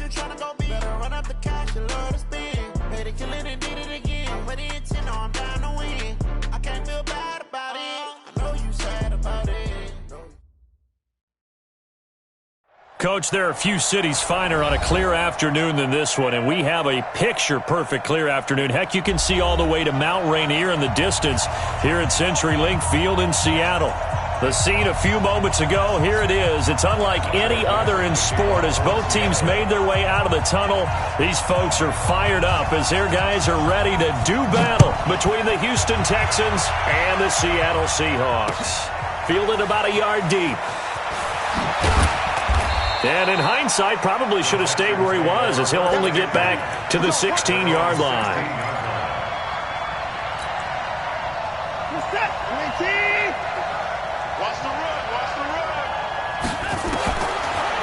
you tryna go big. Better run up the cash and love to spend. Made it, kill it, and did it again. With the intent, no, I'm down to win. I can't feel bad about it. I know you sad about it. Coach, there are a few cities finer on a clear afternoon than this one, and we have a picture-perfect clear afternoon. Heck, you can see all the way to Mount Rainier in the distance here at CenturyLink Field in Seattle. The scene a few moments ago, here it is. It's unlike any other in sport as both teams made their way out of the tunnel. These folks are fired up as their guys are ready to do battle between the Houston Texans and the Seattle Seahawks. Fielded about a yard deep. And in hindsight, probably should have stayed where he was as he'll only get back to the 16-yard line.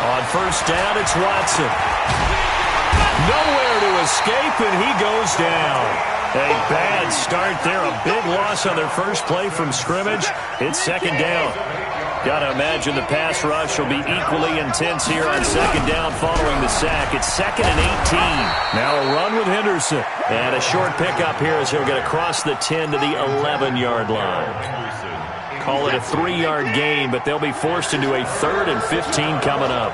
On first down, it's Watson. Nowhere to escape, and he goes down. A bad start there, a big loss on their first play from scrimmage. It's second down. Got to imagine the pass rush will be equally intense here on second down following the sack. It's 2nd and 18. Now a run with Henderson. And a short pickup here as he'll get across the 10 to the 11-yard line. Call it a 3-yard gain, but they'll be forced into a 3rd and 15 coming up.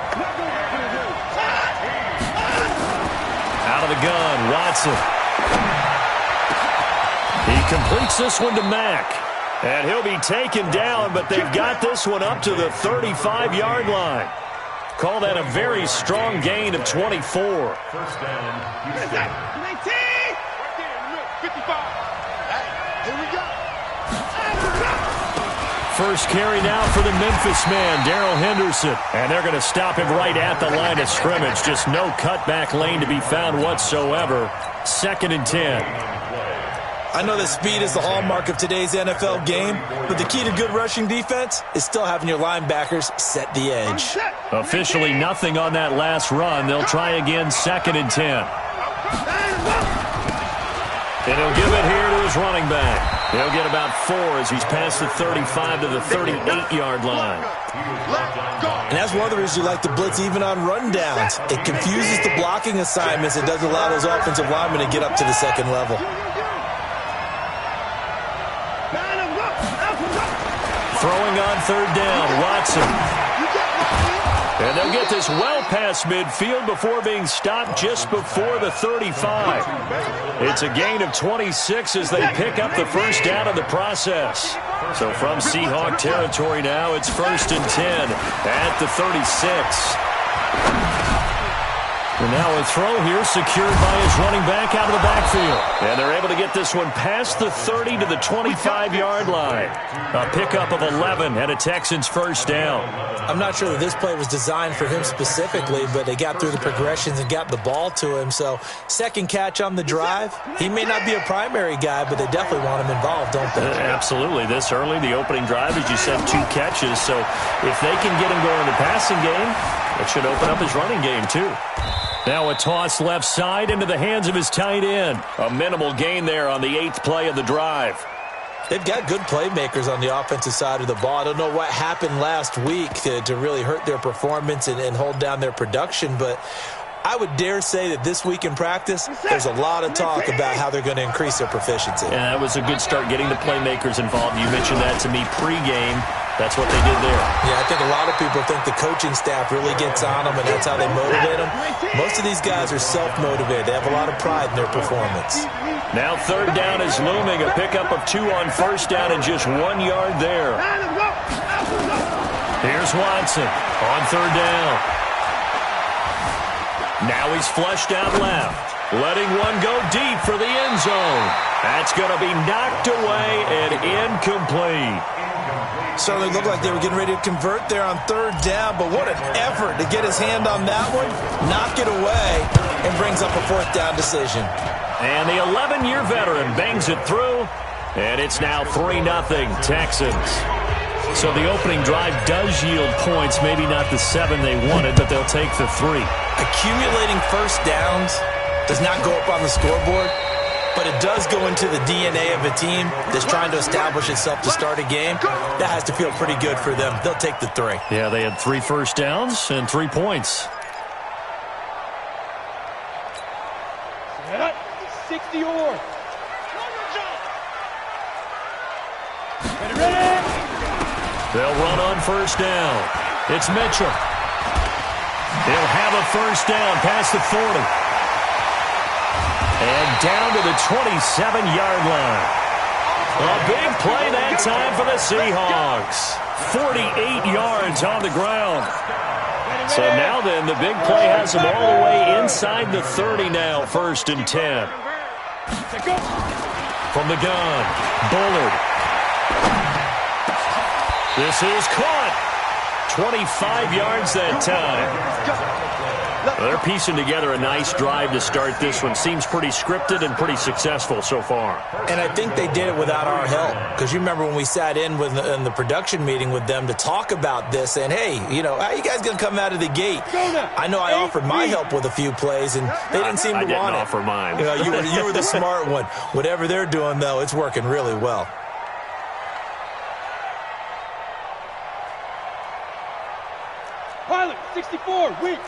Out of the gun, Watson. He completes this one to Mack. And he'll be taken down, but they've got this one up to the 35-yard line. Call that a very strong gain of 24. First down, Houston. 19! 55. Here we go. First carry now for the Memphis man, Darrell Henderson. And they're going to stop him right at the line of scrimmage. Just no cutback lane to be found whatsoever. 2nd and 10. I know that speed is the hallmark of today's NFL game, but the key to good rushing defense is still having your linebackers set the edge. Officially nothing on that last run. They'll try again, 2nd and 10. And he'll give it here to his running back. He'll get about 4 as he's past the 35 to the 38-yard line. And that's one of the reasons you like to blitz even on rundowns. It confuses the blocking assignments. It doesn't allow those offensive linemen to get up to the second level. Throwing on 3rd down, Watson. And they'll get this well past midfield before being stopped just before the 35. It's a gain of 26 as they pick up the first down in the process. So from Seahawk territory now, it's 1st and 10 at the 36. And now a throw here secured by his running back out of the backfield. And they're able to get this one past the 30 to the 25-yard line. A pickup of 11 and a Texans first down. I'm not sure that this play was designed for him specifically, but they got through the progressions and got the ball to him. So second catch on the drive. He may not be a primary guy, but they definitely want him involved, don't they? Absolutely. This early, the opening drive, as you said, 2 catches. So if they can get him going in the passing game, it should open up his running game too. Now a toss left side into the hands of his tight end. A minimal gain there on the 8th play of the drive. They've got good playmakers on the offensive side of the ball. I don't know what happened last week to really hurt their performance and hold down their production, but I would dare say that this week in practice, there's a lot of talk about how they're going to increase their proficiency. Yeah, that was a good start getting the playmakers involved. You mentioned that to me pregame. That's what they did there. Yeah, I think a lot of people think the coaching staff really gets on them, and that's how they motivate them. Most of these guys are self-motivated. They have a lot of pride in their performance. Now 3rd down is looming. A pickup of 2 on first down and just 1 yard there. Here's Watson on 3rd down. Now he's flushed out left. Letting one go deep for the end zone. That's going to be knocked away and incomplete. Certainly looked like they were getting ready to convert there on 3rd down, but what an effort to get his hand on that one, knock it away, and brings up a 4th down decision. And the 11-year veteran bangs it through, and it's now 3-0 Texans. So the opening drive does yield points, maybe not the 7 they wanted, but they'll take the 3. Accumulating first downs does not go up on the scoreboard, but it does go into the DNA of a team that's trying to establish itself to start a game. That has to feel pretty good for them. They'll take the 3. Yeah, they had 3 first downs and 3 points. 60 or. They'll run on first down. It's Mitchell. He'll have a first down past the 40. And down to the 27-yard line. A big play that time for the Seahawks. 48 yards on the ground. So now then, the big play has them all the way inside the 30 now, 1st and 10. From the gun, Bullard. This is caught. 25 yards that time. They're piecing together a nice drive to start this one. Seems pretty scripted and pretty successful so far. And I think they did it without our help. Because you remember when we sat in the production meeting with them to talk about this, and hey, you know, how are you guys going to come out of the gate? I know I offered my help with a few plays, and they didn't seem to want it. I didn't offer mine. You know, you were the smart one. Whatever they're doing, though, it's working really well. Pilot, 64, weak.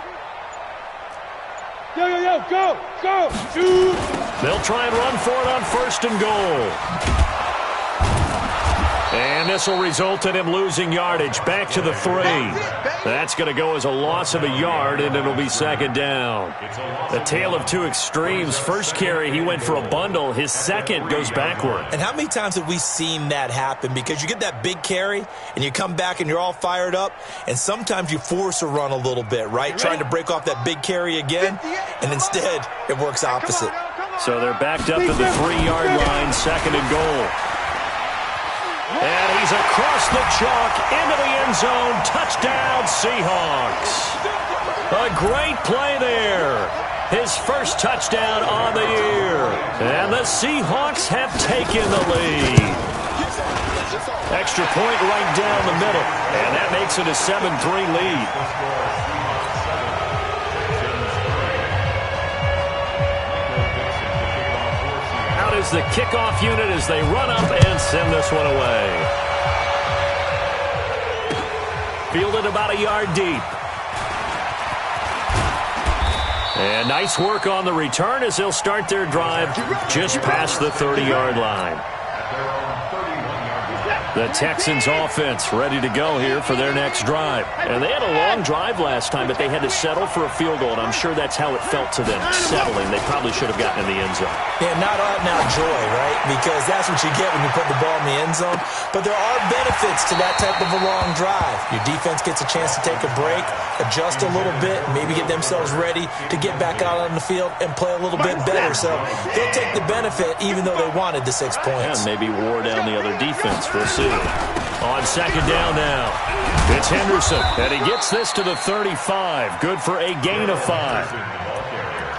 Yo, go, shoot. They'll try and run for it on 1st and goal. And this will result in him losing yardage back to the 3. That's going to go as a loss of a yard, and it'll be 2nd down. A tale of two extremes. First carry, he went for a bundle. His second goes backward. And how many times have we seen that happen? Because you get that big carry, and you come back and you're all fired up, and sometimes you force a run a little bit, right? Trying to break off that big carry again, and instead it works opposite. So they're backed up to the 3-yard line, 2nd and goal. And he's across the chalk into the end zone. Touchdown, Seahawks. A great play there. His first touchdown on the year. And the Seahawks have taken the lead. Extra point right down the middle. And that makes it a 7-3 lead. Is the kickoff unit as they run up and send this one away. Fielded about a yard deep. And nice work on the return as they'll start their drive just past the 30-yard line. The Texans offense ready to go here for their next drive. And they had a long drive last time, but they had to settle for a field goal, and I'm sure that's how it felt to them, settling. They probably should have gotten in the end zone. Yeah, not out-and-out joy, right? Because that's what you get when you put the ball in the end zone. But there are benefits to that type of a long drive. Your defense gets a chance to take a break, adjust a little bit, maybe get themselves ready to get back out on the field and play a little bit better. So they'll take the benefit even though they wanted the 6 points. And maybe wore down the other defense. We'll see. On 2nd down now, it's Henderson, and he gets this to the 35. Good for a gain of 5.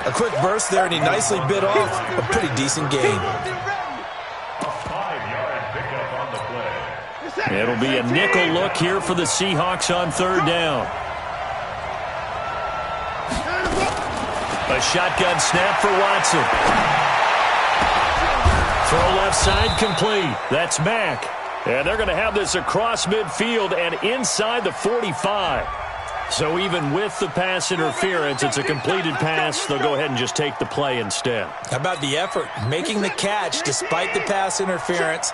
A quick burst there, and he nicely bit off a pretty decent gain. It'll be a nickel look here for the Seahawks on 3rd down. A shotgun snap for Watson. Throw left side complete. That's Mack. And they're going to have this across midfield and inside the 45. So even with the pass interference, it's a completed pass. They'll go ahead and just take the play instead. How about the effort? Making the catch despite the pass interference.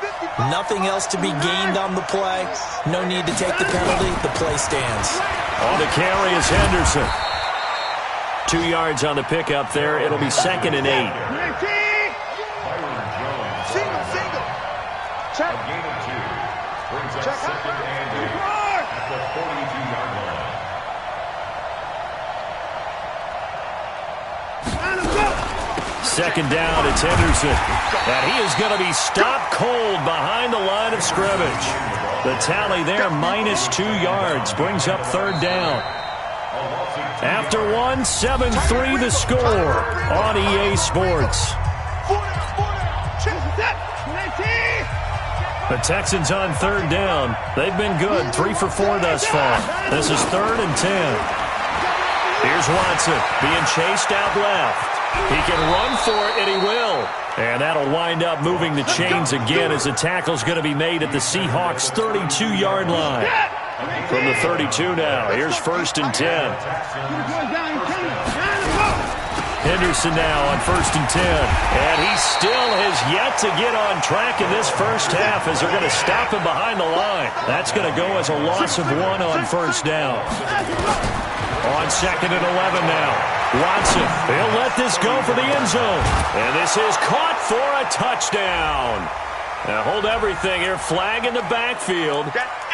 Nothing else to be gained on the play. No need to take the penalty. The play stands. On the carry is Henderson. 2 yards on the pickup there. It'll be 2nd and 8. Check. Brings up 2nd and 8 at the 42-yard line. 2nd down, it's Henderson. And he is going to be stopped cold behind the line of scrimmage. The tally there, -2 yards, brings up 3rd down. After 1, 7-3 the score on EA Sports. The Texans on 3rd down. They've been good, 3 for 4 thus far. This is 3rd and 10. Here's Watson being chased out left. He can run for it, and he will. And that'll wind up moving the chains again as the tackle's going to be made at the Seahawks' 32-yard line. From the 32 now, here's 1st and 10. Henderson now on 1st and 10. And he still has yet to get on track in this first half as they're going to stop him behind the line. That's going to go as a loss of 1 on 1st down. On 2nd and 11 now. Watson, he'll let this go for the end zone. And this is caught for a touchdown. Now hold everything here. Flag in the backfield.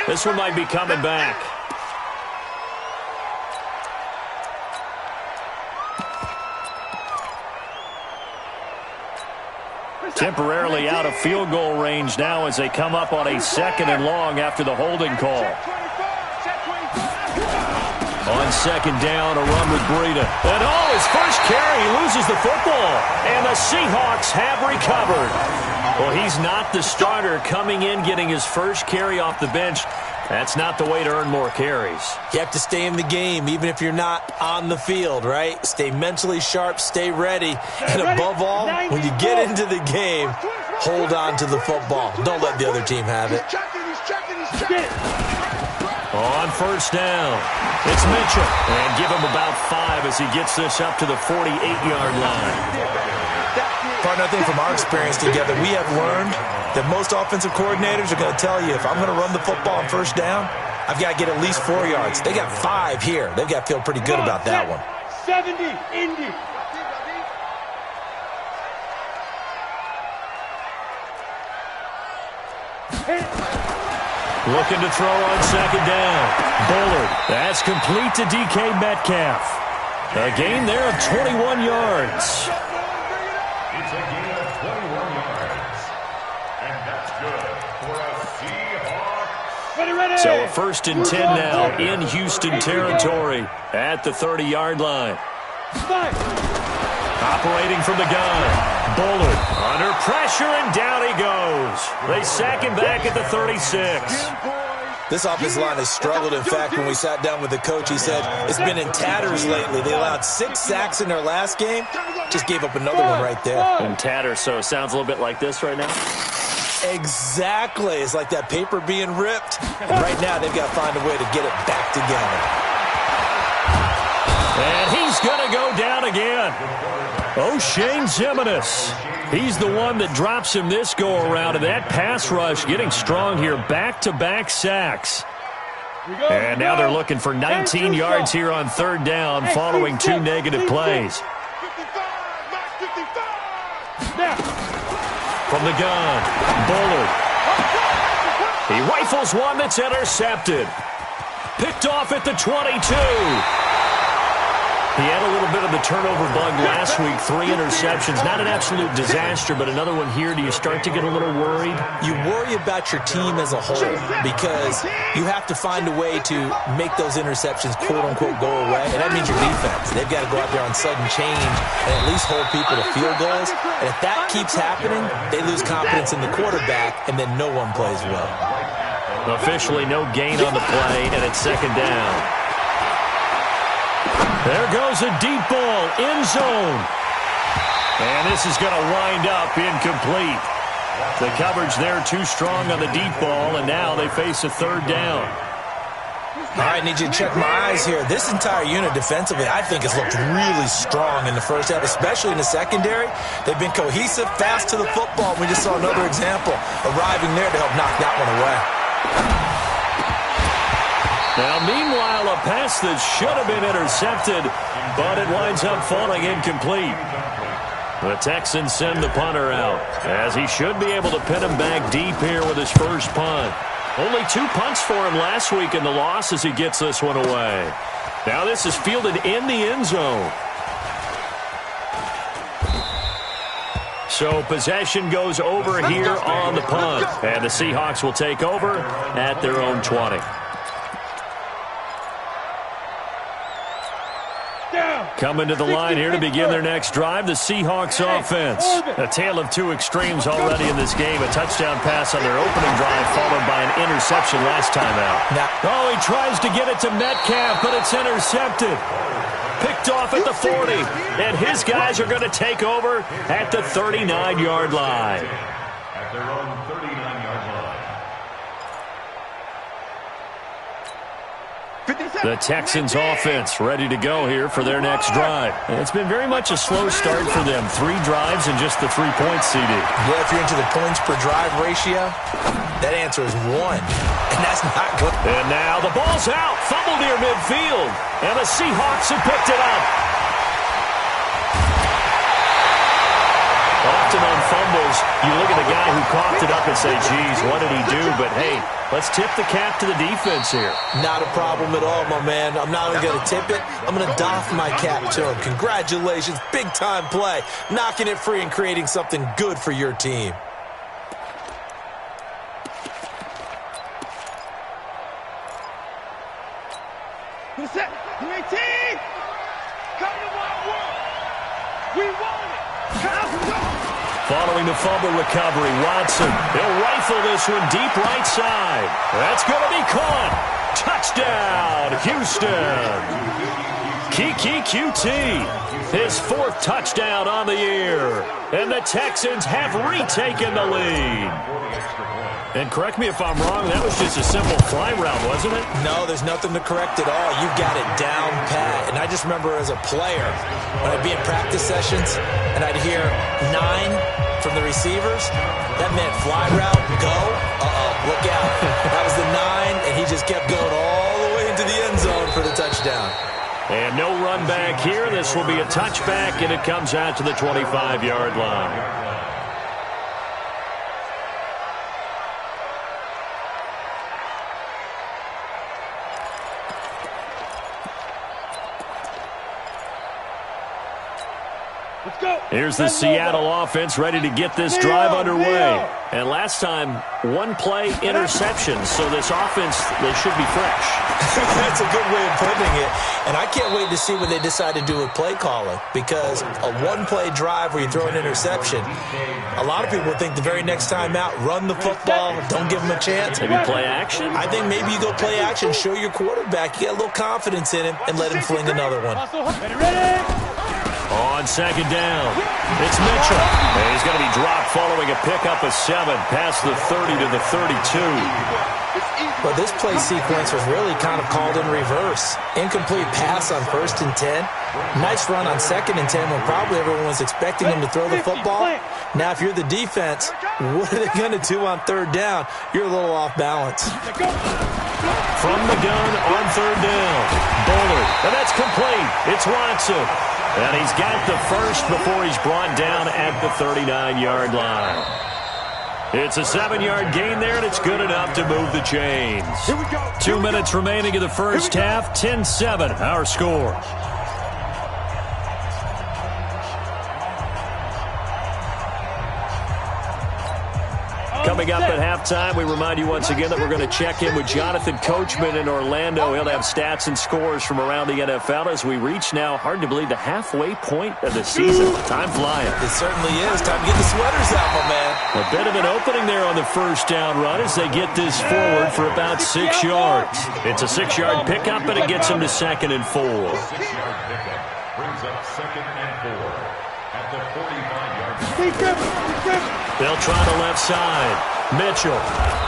This one might be coming back. Temporarily out of field goal range now as they come up on a 2nd and long after the holding call. On 2nd down, a run with Breida. And his first carry, he loses the football. And the Seahawks have recovered. Well, he's not the starter coming in, getting his first carry off the bench. That's not the way to earn more carries. You have to stay in the game, even if you're not on the field, right? Stay mentally sharp, stay ready. And above all, when you get into the game, hold on to the football. Don't let the other team have it. On 1st down, it's Mitchell. And give him about 5 as he gets this up to the 48-yard line. Partner, I think from our experience together, we have learned that most offensive coordinators are going to tell you, if I'm going to run the football on 1st down, I've got to get at least 4 yards. They got 5 here. They've got to feel pretty good about that one. 70, Indy. Looking to throw on 2nd down. Bullard. That's complete to DK Metcalf. A gain there of 21 yards. It's a gain of 21 yards. And that's good for a Seahawks. Ready. So a 1st and 10 now in Houston territory at the 30-yard line. Operating from the gun. Bullard under pressure, and down he goes. They sack him back at the 36. This offensive line has struggled. In fact, when we sat down with the coach, he said it's been in tatters lately. They allowed 6 sacks in their last game. Just gave up another one right there. In tatters, so it sounds a little bit like this right now. Exactly. It's like that paper being ripped. And right now, they've got to find a way to get it back together. And he's going to go down again. O'Shane Ximines. He's the one that drops him this go-around. And that pass rush getting strong here. Back-to-back sacks. And now they're looking for 19 yards here on 3rd down following 2 negative plays. From the gun, Bullard. He rifles one that's intercepted. Picked off at the 22. He had a little bit of the turnover bug last week, 3 interceptions. Not an absolute disaster, but another one here. Do you start to get a little worried? You worry about your team as a whole because you have to find a way to make those interceptions, quote-unquote, go away. And that means your defense. They've got to go out there on sudden change and at least hold people to field goals. And if that keeps happening, they lose confidence in the quarterback, and then no one plays well. Officially no gain on the play, and it's 2nd down. There goes a deep ball, end zone. And this is going to wind up incomplete. The coverage there too strong on the deep ball, and now they face a 3rd down. All right, need you to check my eyes here. This entire unit defensively, I think, has looked really strong in the first half, especially in the secondary. They've been cohesive, fast to the football. We just saw another example arriving there to help knock that one away. Now, meanwhile, a pass that should have been intercepted, but it winds up falling incomplete. The Texans send the punter out, as he should be able to pin him back deep here with his first punt. Only 2 punts for him last week in the loss as he gets this one away. Now this is fielded in the end zone. So possession goes over here on the punt, and the Seahawks will take over at their own 20. Coming to the line here to begin their next drive, the Seahawks offense. A tale of 2 extremes already in this game. A touchdown pass on their opening drive, followed by an interception last time out. He tries to get it to Metcalf, but it's intercepted. Picked off at the 40, and his guys are going to take over at the 39-yard line. At their own 39-yard line. The Texans offense ready to go here for their next drive. It's been very much a slow start for them. 3 drives and just the 3 points, CD. Yeah, if you're into the points per drive ratio, that answer is 1. And that's not good. And now the ball's out. Fumble near midfield. And the Seahawks have picked it up. Often on fumbles, you look at the guy who coughed it up and say, geez, what did he do? But, hey, let's tip the cap to the defense here. Not a problem at all, my man. I'm not only going to tip it, I'm going to doff my cap to him. Congratulations, big-time play. Knocking it free and creating something good for your team. Set. You 18. Come to my world. We want it. Following the fumble recovery, Watson. He'll rifle this one deep right side. That's going to be caught. Touchdown, Houston. Kiki QT, his 4th touchdown on the year. And the Texans have retaken the lead. And correct me if I'm wrong, that was just a simple fly route, wasn't it? No, there's nothing to correct at all. You got it down pat. And I just remember as a player, when I'd be in practice sessions and I'd hear 9 from the receivers, that meant fly route, go, look out. That was the 9, and he just kept going all the way into the end zone for the touchdown. And no run back here. This will be a touchback, and it comes out to the 25-yard line. Here's the Seattle offense ready to get this drive underway. And last time, 1-play interception. So this offense, they should be fresh. That's a good way of putting it. And I can't wait to see what they decide to do with play calling. Because a 1-play drive where you throw an interception, a lot of people think the very next time out, run the football, don't give them a chance. Maybe play action? I think maybe you go play action, show your quarterback, you get a little confidence in him, and let him fling another one. On second down, it's Mitchell. And he's going to be dropped following a pickup of 7 past the 30 to the 32. Well, this play sequence was really kind of called in reverse. Incomplete pass on 1st and 10. Nice run on 2nd and 10 when probably everyone was expecting him to throw the football. Now, if you're the defense, what are they going to do on 3rd down? You're a little off balance. From the gun on 3rd down, Bullard, and that's complete. It's Watson. And he's got the first before he's brought down at the 39-yard line. It's a 7-yard gain there, and it's good enough to move the chains. 2 minutes remaining in the first half, 10-7, our score. Coming up at halftime, we remind you once again that we're going to check in with Jonathan Coachman in Orlando. He'll have stats and scores from around the NFL as we reach now, hard to believe, the halfway point of the season. Time flying. It certainly is. Time to get the sweaters out, my man. A bit of an opening there on the first down run as they get this forward for about 6 yards. It's a 6-yard pickup, and it gets them to 2nd and 4. 6-yard pickup brings up 2nd and 4 at the 45-yard line. They'll try the left side. Mitchell.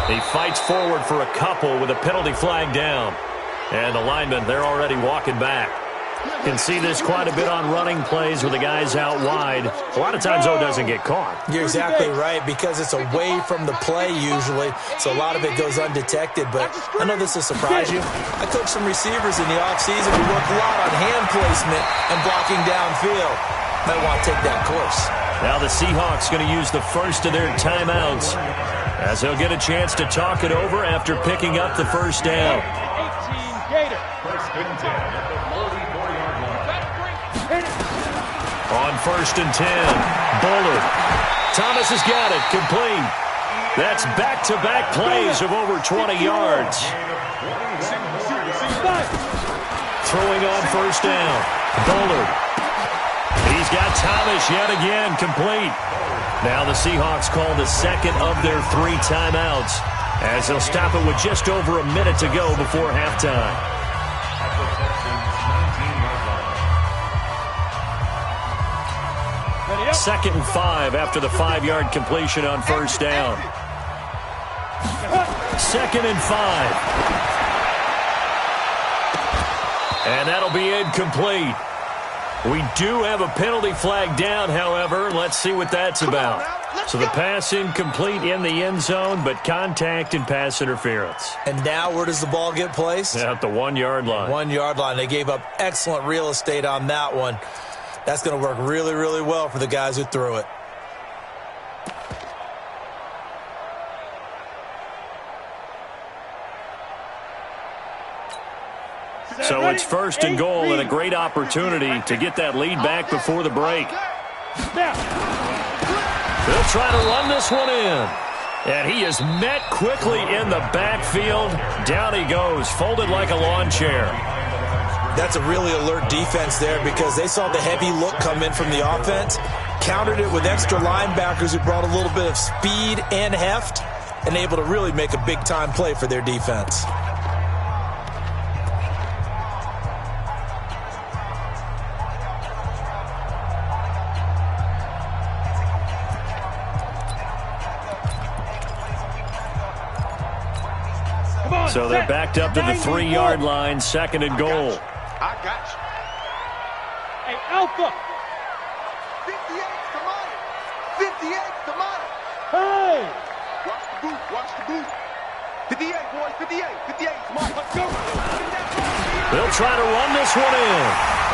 He fights forward for a couple with a penalty flag down. And the linemen, they're already walking back. Can see this quite a bit on running plays with the guys out wide. A lot of times, though, it doesn't get caught. You're exactly right, because it's away from the play usually, so a lot of it goes undetected. But I know this will surprise you. I coached some receivers in the offseason. We work a lot on hand placement and blocking downfield. Might want to take that course. Now the Seahawks going to use the first of their timeouts as they'll get a chance to talk it over after picking up the first down. 18 Gator. 1st and 10 at the 44-yard line. On 1st and 10, Bullard. Thomas has got it, complete. That's back-to-back plays of over 20 yards. Throwing on 1st down, Bullard. He's got Thomas yet again, complete. Now the Seahawks call the second of their 3 timeouts as they'll stop it with just over a minute to go before halftime. Second and 5 after the 5-yard completion on 1st down. 2nd and 5. And that'll be incomplete. We do have a penalty flag down, however. Let's see what that's about. So the pass incomplete in the end zone, but contact and pass interference. And now where does the ball get placed? At the 1-yard line. 1-yard line. They gave up excellent real estate on that one. That's going to work really, really well for the guys who threw it. So it's 1st and goal and a great opportunity to get that lead back before the break. They'll try to run this one in. And he is met quickly in the backfield. Down he goes, folded like a lawn chair. That's a really alert defense there because they saw the heavy look come in from the offense, countered it with extra linebackers who brought a little bit of speed and heft, and able to really make a big-time play for their defense. So they're backed up to the 3-yard line, 2nd and goal. I got you. Hey, Alpha. 58's the money. 58's the money. Hey. Watch the boot. Watch the boot. 58, boys. 58. 58's money. Let's go. They'll try to run this one in.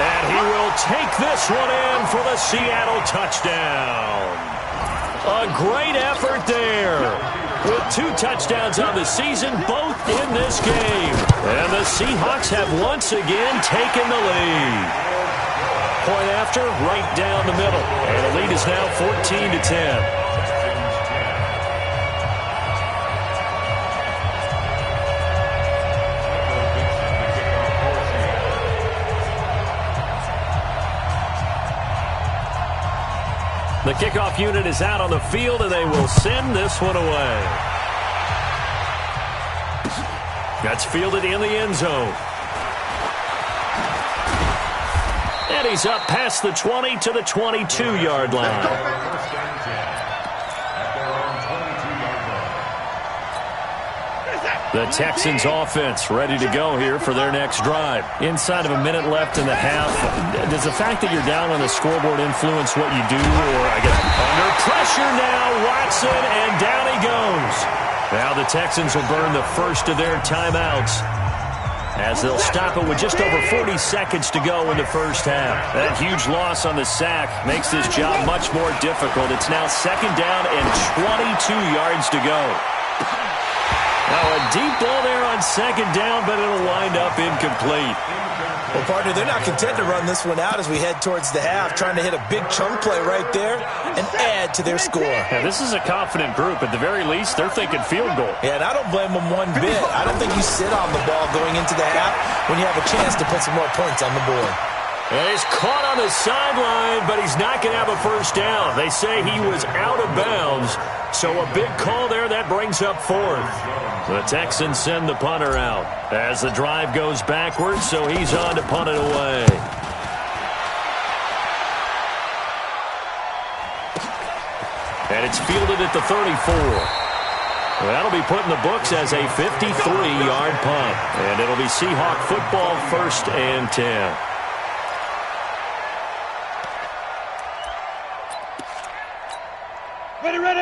And he will take this one in for the Seattle touchdown. A great effort there. With 2 touchdowns on the season, both in this game. And the Seahawks have once again taken the lead. Point after, right down the middle. And the lead is now 14-10. The kickoff unit is out on the field, and they will send this one away. That's fielded in the end zone. And he's up past the 20 to the 22-yard line. The Texans offense ready to go here for their next drive. Inside of a minute left in the half. Does the fact that you're down on the scoreboard influence what you do? Or I guess under pressure now, Watson, and down he goes. Now the Texans will burn the first of their timeouts as they'll stop it with just over 40 seconds to go in the first half. That huge loss on the sack makes this job much more difficult. It's now 2nd down and 22 yards to go. Now a deep ball there on 2nd down, but it'll wind up incomplete. Well, partner, they're not content to run this one out as we head towards the half, trying to hit a big chunk play right there and add to their score. Yeah, this is a confident group. At the very least, they're thinking field goal. Yeah, and I don't blame them one bit. I don't think you sit on the ball going into the half when you have a chance to put some more points on the board. And he's caught on the sideline, but he's not going to have a first down. They say he was out of bounds, so a big call there that brings up 4th. The Texans send the punter out as the drive goes backwards, so he's on to punt it away. And it's fielded at the 34. Well, that'll be put in the books as a 53-yard punt. And it'll be Seahawk football, 1st and 10.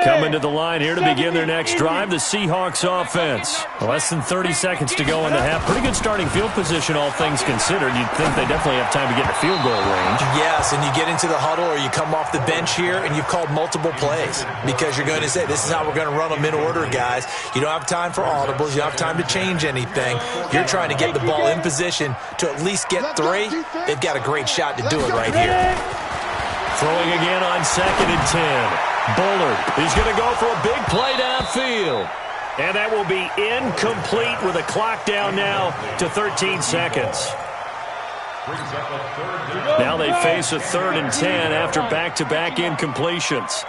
Coming to the line here to begin their next drive, the Seahawks offense. Less than 30 seconds to go in the half. Pretty good starting field position, all things considered. You'd think they definitely have time to get in the field goal range. Yes, and you get into the huddle or you come off the bench here and you've called multiple plays because you're going to say, this is how we're going to run them in order, guys. You don't have time for audibles. You don't have time to change anything. You're trying to get the ball in position to at least get 3. They've got a great shot to do it right here. Throwing again on 2nd and 10. Bullard is going to go for a big play downfield. And that will be incomplete with a clock down now to 13 seconds. Now they face a 3rd and 10 after back-to-back incompletions.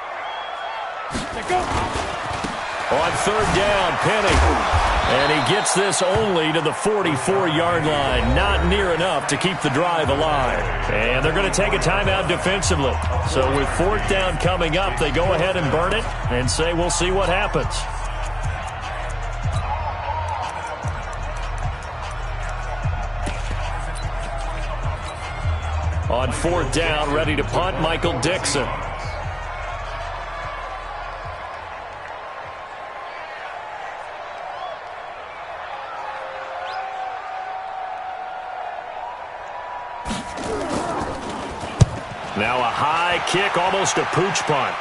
On 3rd down, Penny. And he gets this only to the 44-yard line. Not near enough to keep the drive alive. And they're going to take a timeout defensively. So with 4th down coming up, they go ahead and burn it and say we'll see what happens. On 4th down, ready to punt, Michael Dixon. Now a high kick, almost a pooch punt.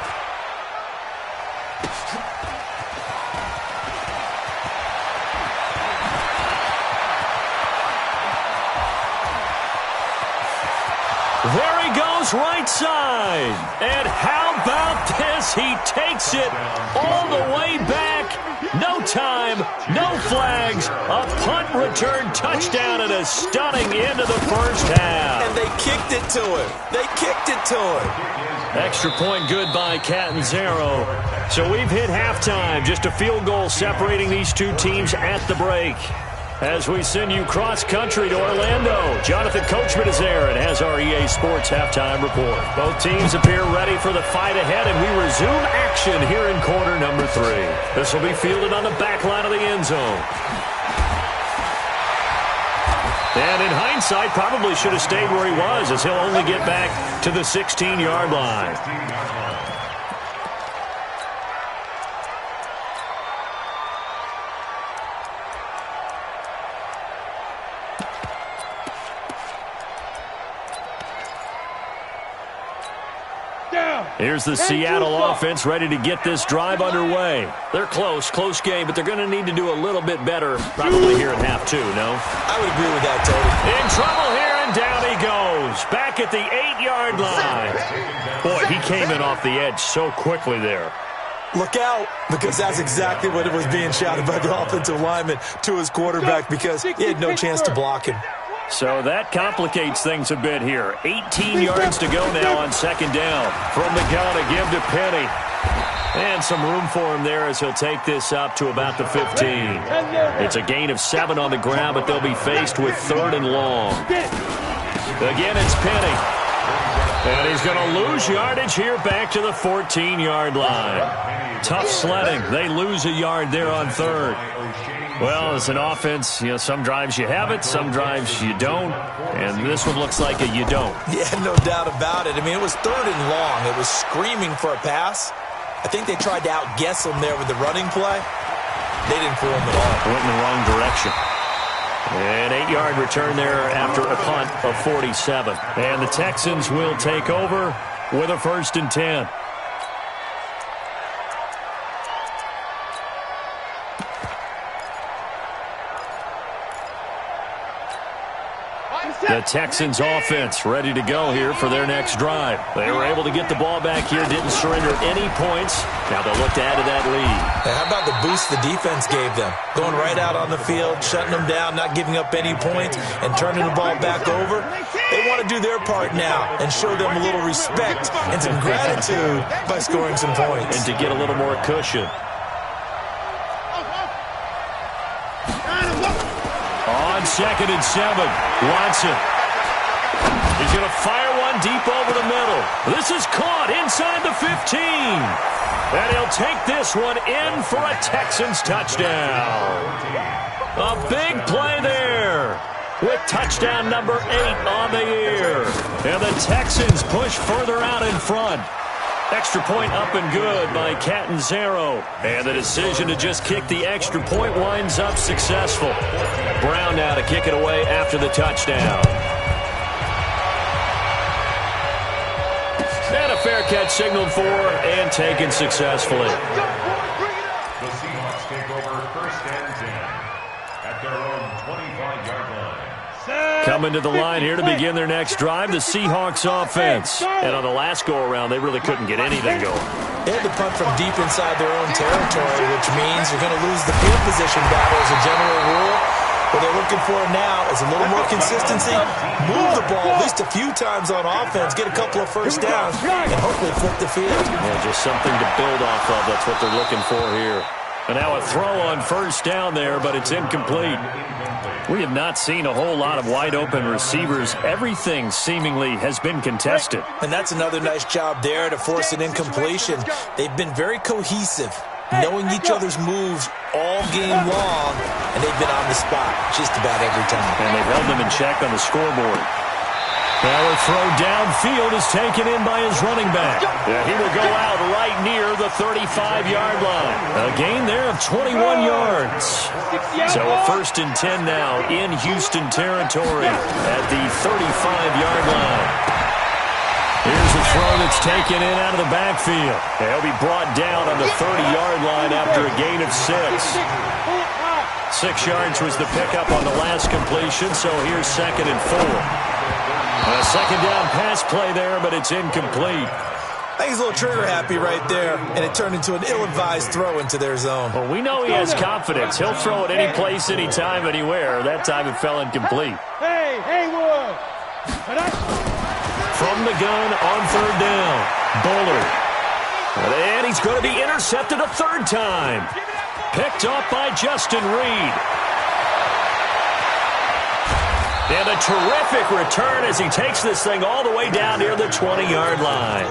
There he goes, right side. And how about this? He takes it all the way back. No time, no flags. A punt return touchdown and a stunning end of the first half. And they kicked it to him. They kicked it to him. Extra point good by Catanzaro. So we've hit halftime. Just a field goal separating these two teams at the break. As we send you cross-country to Orlando, Jonathan Coachman is there and has our EA Sports halftime report. Both teams appear ready for the fight ahead, and we resume action here in quarter number 3. This will be fielded on the back line of the end zone. And in hindsight, probably should have stayed where he was, as he'll only get back to the 16-yard line. Here's the Seattle offense ready to get this drive underway. They're close game, but they're going to need to do a little bit better probably here at half 2, no? I would agree with that, Tony. In trouble here, and down he goes. Back at the 8-yard line. Boy, he came in off the edge so quickly there. Look out, because that's exactly what it was being shouted by the offensive lineman to his quarterback, because he had no chance to block him. So that complicates things a bit here. 18 yards to go now on 2nd down. From the gun, a give to Penny. And some room for him there as he'll take this up to about the 15. It's a gain of 7 on the ground, but they'll be faced with 3rd and long. Again, it's Penny. And he's going to lose yardage here back to the 14-yard line. Tough sledding. They lose a yard there on 3rd. Well, as an offense, some drives you have it, some drives you don't, and this one looks like a you don't. Yeah, no doubt about it. I mean, it was 3rd and long. It was screaming for a pass. I think they tried to outguess him there with the running play. They didn't fool him at all. Went in the wrong direction. An 8-yard return there after a punt of 47. And the Texans will take over with a 1st and 10. The Texans offense ready to go here for their next drive. They were able to get the ball back here, didn't surrender any points. Now they'll look to add to that lead. And how about the boost the defense gave them? Going right out on the field, shutting them down, not giving up any points, and turning the ball back over. They want to do their part now and show them a little respect and some gratitude by scoring some points. And to get a little more cushion. On 2nd and 7, Watson. He's going to fire one deep over the middle. This is caught inside the 15. And he'll take this one in for a Texans touchdown. A big play there with touchdown number 8 on the year. And the Texans push further out in front. Extra point up and good by Catanzaro. And the decision to just kick the extra point winds up successful. Brown now to kick it away after the touchdown. And a fair catch signaled for and taken successfully. The Seahawks take over 1st and 10 at their own 25-yard line. Coming to the line here to begin their next drive, the Seahawks offense. And on the last go-around, they really couldn't get anything going. They had to punt from deep inside their own territory, which means you're going to lose the field position battle as a general rule. What they're looking for now is a little more consistency, move the ball at least a few times on offense, get a couple of first downs, and hopefully flip the field. Yeah, just something to build off of. That's what they're looking for here. And now a throw on 1st down there, but it's incomplete. We have not seen a whole lot of wide-open receivers. Everything seemingly has been contested. And that's another nice job there to force an incompletion. They've been very cohesive, knowing each other's moves all game long, and they've been on the spot just about every time. And they've held them in check on the scoreboard. Now a throw downfield is taken in by his running back. He will go out right near the 35-yard line. A gain there of 21 yards. So a 1st and 10 now in Houston territory at the 35-yard line. Here's a throw that's taken in out of the backfield. He'll be brought down on the 30-yard line after a gain of 6. 6 yards was the pickup on the last completion, so here's 2nd and 4. A 2nd down pass play there, but it's incomplete. I think he's a little trigger happy right there, and it turned into an ill-advised throw into their zone. Well, we know he has confidence. He'll throw it any place, anytime, anywhere. That time it fell incomplete. Hey, Haywood! From the gun on 3rd down, Bullard. And he's going to be intercepted a 3rd time. Picked off by Justin Reed. And a terrific return as he takes this thing all the way down near the 20-yard line.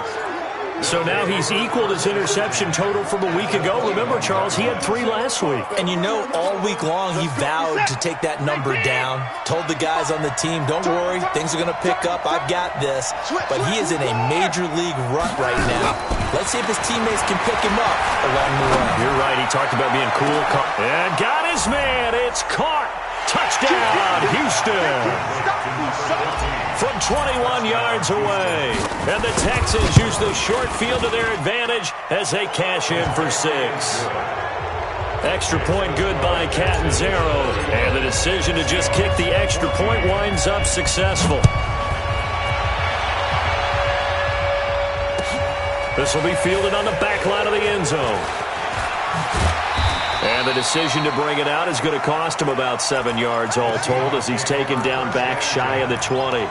So now he's equaled his interception total from a week ago. Remember, Charles, he had 3 last week. And you know, all week long he vowed to take that number down. Told the guys on the team, don't worry, things are going to pick up. I've got this. But he is in a major league rut right now. Let's see if his teammates can pick him up along the way. You're right. He talked about being cool. And got his man. It's caught. Touchdown, Houston. From 21 yards away. And the Texans use the short field to their advantage as they cash in for 6. Extra point good by Catanzaro. And the decision to just kick the extra point winds up successful. This will be fielded on the back line of the end zone. And the decision to bring it out is going to cost him about 7 yards all told as he's taken down back shy of the 20.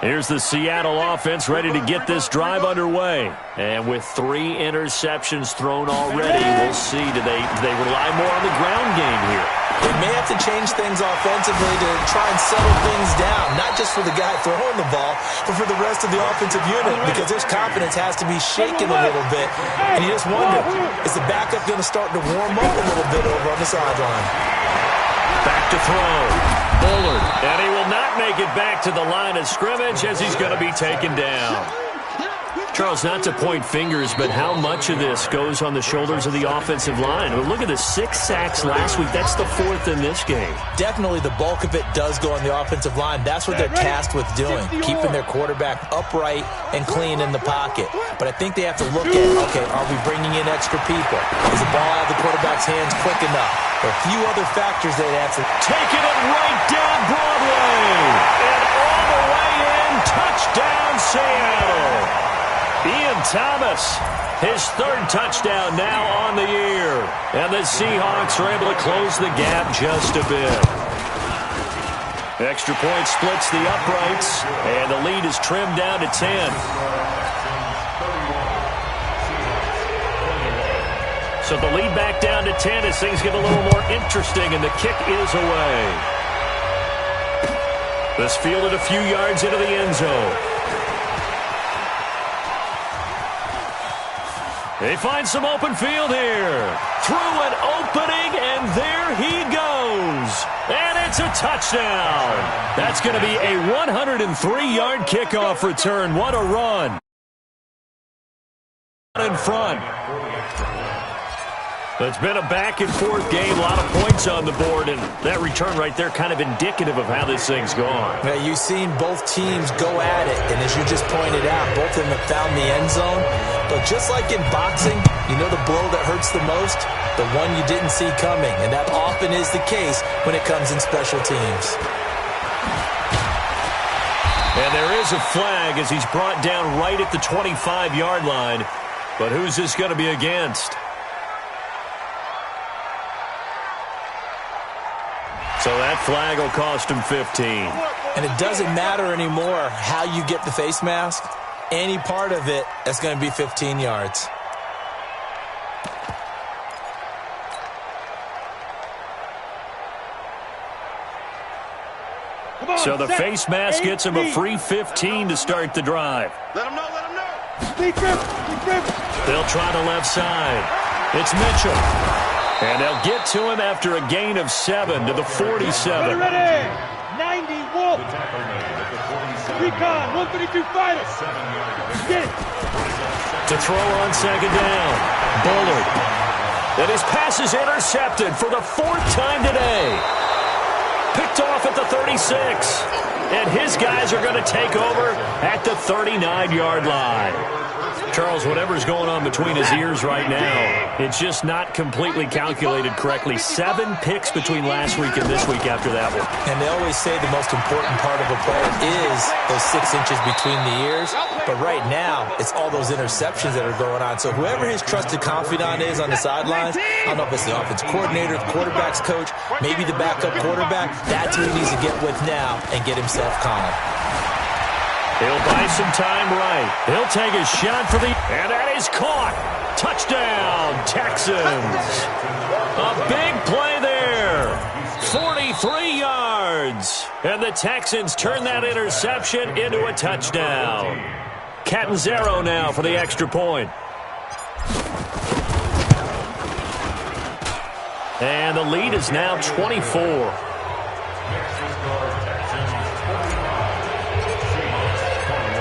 Here's the Seattle offense ready to get this drive underway. And with 3 interceptions thrown already, we'll see. Do they rely more on the ground game here? They may have to change things offensively to try and settle things down, not just for the guy throwing the ball, but for the rest of the offensive unit, because his confidence has to be shaken a little bit. And you just wonder, is the backup going to start to warm up a little bit over on the sideline? Back to throw. Bullard. And he will not make it back to the line of scrimmage as he's going to be taken down. Charles, not to point fingers, but how much of this goes on the shoulders of the offensive line? Well, look at the 6 sacks last week. That's the 4th in this game. Definitely the bulk of it does go on the offensive line. That's what they're tasked with doing, keeping their quarterback upright and clean in the pocket. But I think they have to look at, okay, are we bringing in extra people? Is the ball out of the quarterback's hands quick enough? There are a few other factors they'd have to... Taking it right down Broadway. And all the way in. Touchdown, Seattle. Ian Thomas, his 3rd touchdown now on the year. And the Seahawks are able to close the gap just a bit. Extra point splits the uprights, and the lead is trimmed down to 10. So the lead back down to 10 as things get a little more interesting, and the kick is away. This fielded a few yards into the end zone. They find some open field here. Through an opening, and there he goes. And it's a touchdown. That's going to be a 103-yard kickoff return. What a run. In front. It's been a back-and-forth game, a lot of points on the board, and that return right there kind of indicative of how this thing's gone. Now, you've seen both teams go at it, and as you just pointed out, both of them have found the end zone. But just like in boxing, you know the blow that hurts the most? The one you didn't see coming, and that often is the case when it comes in special teams. And there is a flag as he's brought down right at the 25-yard line. But who's this going to be against? So that flag will cost him 15. And it doesn't matter anymore how you get the face mask. Any part of it, that's going to be 15 yards. So the face mask gets him a free 15 to start the drive. Let him know, let him know. They'll try the left side. It's Mitchell. And they'll get to him after a gain of 7 to the 47. Ready. 90 Wolf. Recon, 132 fighters. Get it. To throw on second down. Bullard. And his pass is intercepted for the 4th time today. Picked off at the 36. And his guys are going to take over at the 39-yard line. Charles, whatever's going on between his ears right now, it's just not completely calculated correctly. 7 picks between last week and this week after that one. And they always say the most important part of a play is those 6 inches between the ears. But right now, it's all those interceptions that are going on. So whoever his trusted confidant is on the sidelines, I don't know if it's the offense coordinator, the quarterback's coach, maybe the backup quarterback, that's who he needs to get with now and get himself calm. He'll buy some time right. He'll take a shot for the... And that is caught. Touchdown, Texans. A big play there. 43 yards. And the Texans turn that interception into a touchdown. Catanzaro now for the extra point. And the lead is now 24.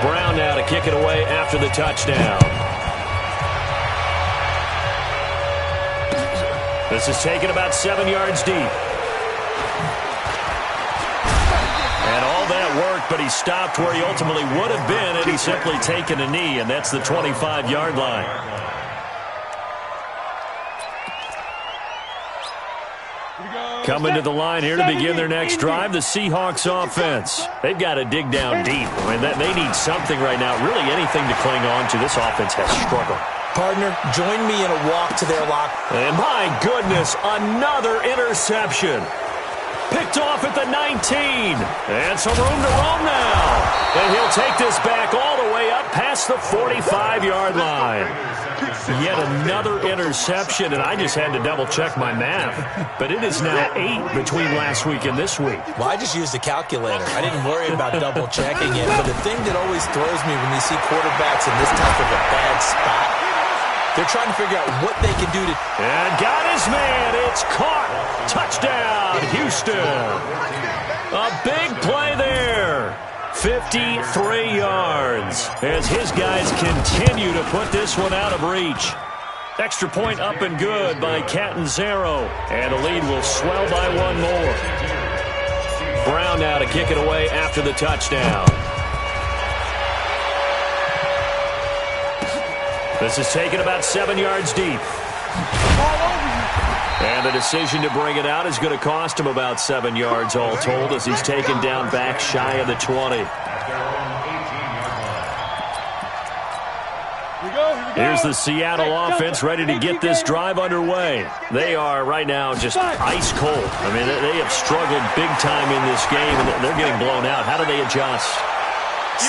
Brown now to kick it away after the touchdown. This is taken about 7 yards deep. And all that worked, but he stopped where he ultimately would have been had he simply taken a knee, and that's the 25-yard line. Coming to the line here to begin their next drive, the Seahawks offense. They've got to dig down deep. I mean, they need something right now, really anything to cling on to. This offense has struggled. Partner, join me in a walk to their lock. And my goodness, another interception. Picked off at the 19. And some room to roam now. And he'll take this back all the way up past the 45-yard line. Yet another interception, and I just had to double-check my math. But it is now 8 between last week and this week. Well, I just used a calculator. I didn't worry about double-checking it. But the thing that always throws me when you see quarterbacks in this type of a bad spot, they're trying to figure out what they can do to... And got his man. It's caught. Touchdown, Houston. A big play there. 53 yards as his guys continue to put this one out of reach. Extra point up and good by Catanzaro. And the lead will swell by 1 more. Brown now to kick it away after the touchdown. This is taken about 7 yards deep. And the decision to bring it out is going to cost him about 7 yards all told as he's taken down back shy of the 20. Here's the Seattle offense ready to get this drive underway. They are right now just ice cold. I mean, they have struggled big time in this game, and they're getting blown out. How do they adjust?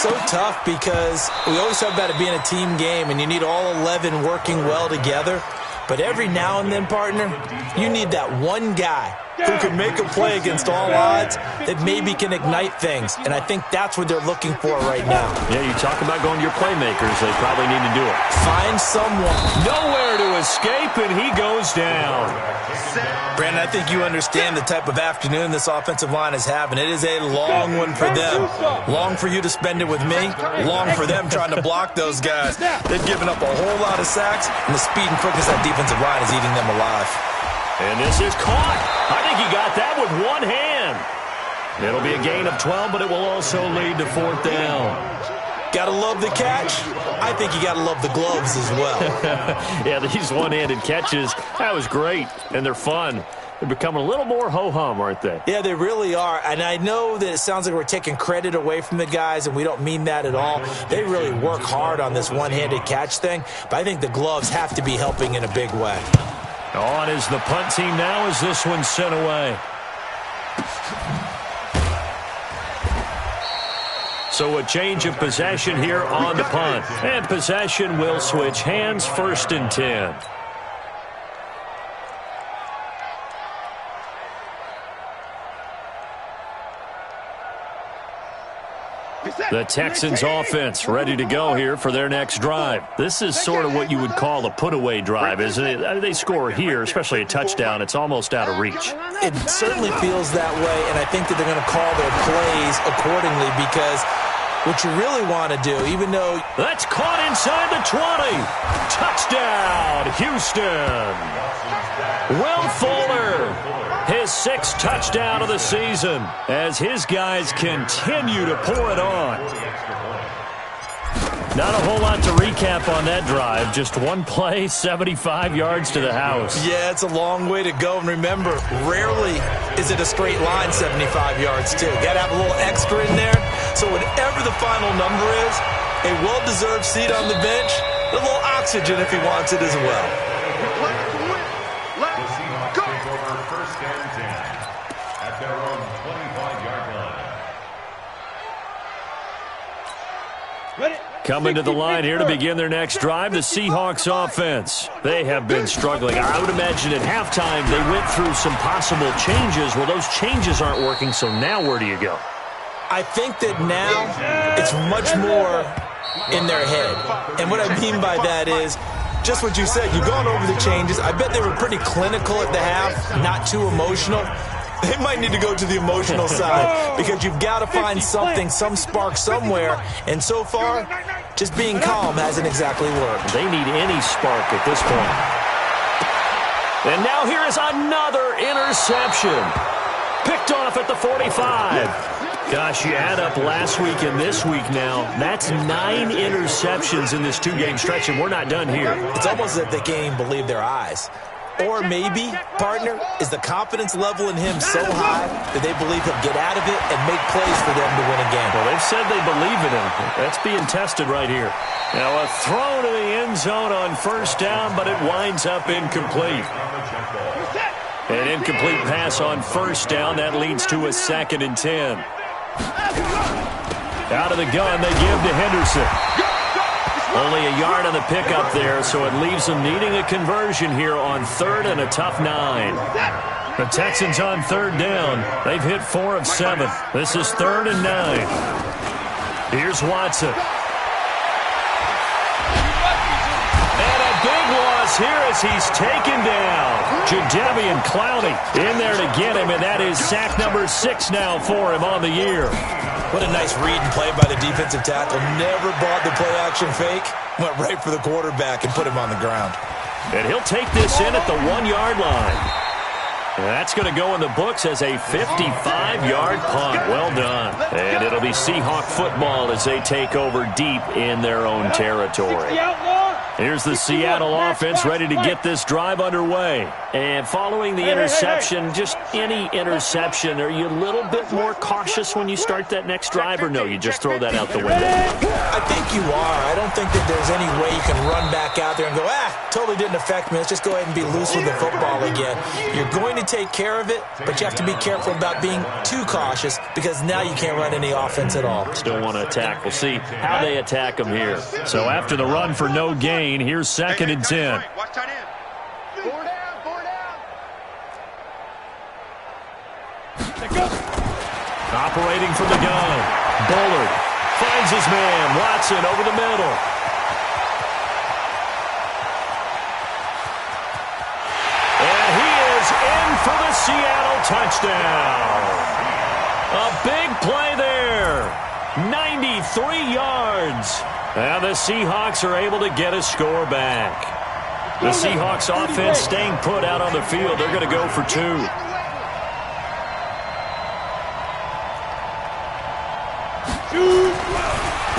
So tough because we always talk about it being a team game, and you need all 11 working well together. But every now and then, partner, you need that one guy who can make a play against all odds that maybe can ignite things. And I think that's what they're looking for right now. Yeah, you talk about going to your playmakers. They probably need to do it. Find someone. Nowhere to escape, and he goes down. Brandon, I think you understand the type of afternoon this offensive line is having. It is a long one for them. Long for you to spend it with me. Long for them trying to block those guys. They've given up a whole lot of sacks, and the speed and quickness of that defensive line is eating them alive. And this is caught. I think he got that with one hand. It'll be a gain of 12, but it will also lead to 4th down. Gotta love the catch. I think you gotta love the gloves as well. Yeah, these one-handed catches, that was great, and they're fun. They're becoming a little more ho-hum, aren't they? Yeah, they really are. And I know that it sounds like we're taking credit away from the guys, and we don't mean that at all. They really work hard on this one-handed catch thing, but I think the gloves have to be helping in a big way. On is the punt team now as this one's sent away. So a change of possession here on the punt. And possession will switch hands, 1st and 10. The Texans offense ready to go here for their next drive. This is sort of what you would call a put-away drive, isn't it? They score here, especially a touchdown. It's almost out of reach. It certainly feels that way, and I think that they're going to call their plays accordingly because what you really want to do, even though... That's caught inside the 20. Touchdown, Houston. Will Fuller, his 6th touchdown of the season as his guys continue to pour it on. Not a whole lot to recap on that drive. Just one play, 75 yards to the house. Yeah, it's a long way to go. And remember, rarely is it a straight line 75 yards, too. Got to have a little extra in there. So whatever the final number is, a well-deserved seat on the bench, a little oxygen if he wants it as well. First and 10 at their own 25-yard line. Coming to the line here to begin their next drive, the Seahawks offense. They have been struggling. I would imagine at halftime they went through some possible changes. Well, those changes aren't working, so now where do you go? I think that now it's much more in their head. And what I mean by that is, just what you said, you've gone over the changes. I bet they were pretty clinical at the half, not too emotional. They might need to go to the emotional side because you've got to find something, some spark somewhere. And so far, just being calm hasn't exactly worked. They need any spark at this point. And now here is another interception. Picked off at the 45. Gosh, you add up last week and this week now, that's 9 interceptions in this 2-game stretch, and we're not done here. It's almost as if they can't even believe their eyes. Or maybe, partner, is the confidence level in him so high that they believe he'll get out of it and make plays for them to win again. Well, they've said they believe in him. That's being tested right here. Now a throw to the end zone on first down, but it winds up incomplete. An incomplete pass on first down. That leads to a 2nd and 10. Out of the gun, they give to Henderson. Only a yard on the pickup there, so it leaves them needing a conversion here on 3rd and a tough 9. The Texans on 3rd down. They've hit 4 of 7. This is 3rd and 9. Here's Watson. And a big loss here as he's taken down. Jadeveon Clowney in there to get him, and that is sack number 6 now for him on the year. What a nice read and play by the defensive tackle. Never bought the play-action fake. Went right for the quarterback and put him on the ground. And he'll take this in at the 1-yard line. And that's going to go in the books as a 55-yard punt. Well done. And it'll be Seahawk football as they take over deep in their own territory. Here's the Seattle offense ready to get this drive underway. And following the interception, just any interception, are you a little bit more cautious when you start that next drive, or no, you just throw that out the window? I think you are. I don't think that there's any way you can run back out there and go, totally didn't affect me. Let's just go ahead and be loose with the football again. You're going to take care of it, but you have to be careful about being too cautious because now you can't run any offense at all. Still want to attack. We'll see how they attack them here. So after the run for no gain, here's 2nd and 10. Operating from the gun. Bullard finds his man. Watson over the middle. And he is in for the Seattle touchdown. A big play there. 93 yards. And the Seahawks are able to get a score back. The Seahawks offense staying put out on the field. They're going to go for 2.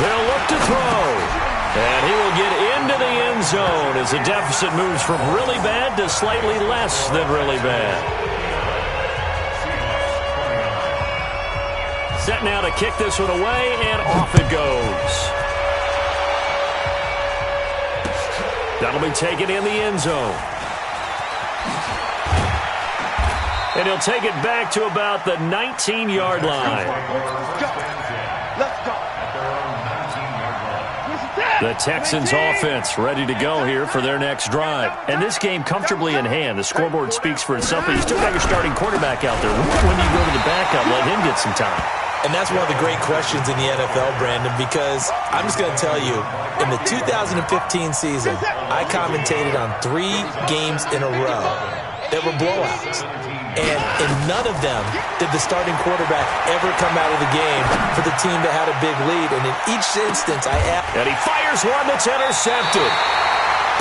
They'll look to throw. And he will get into the end zone as the deficit moves from really bad to slightly less than really bad. Set now to kick this one away, and off it goes. That'll be taken in the end zone. And he'll take it back to about the 19-yard line. Let's go. Let's go. The Texans offense ready to go here for their next drive. And this game comfortably in hand. The scoreboard speaks for itself, but you still got your starting quarterback out there. When do you go to the backup, let him get some time? And that's one of the great questions in the NFL, Brandon, because I'm just going to tell you, in the 2015 season, I commentated on 3 games in a row that were blowouts. And in none of them did the starting quarterback ever come out of the game for the team that had a big lead. And in each instance, And he fires one that's intercepted.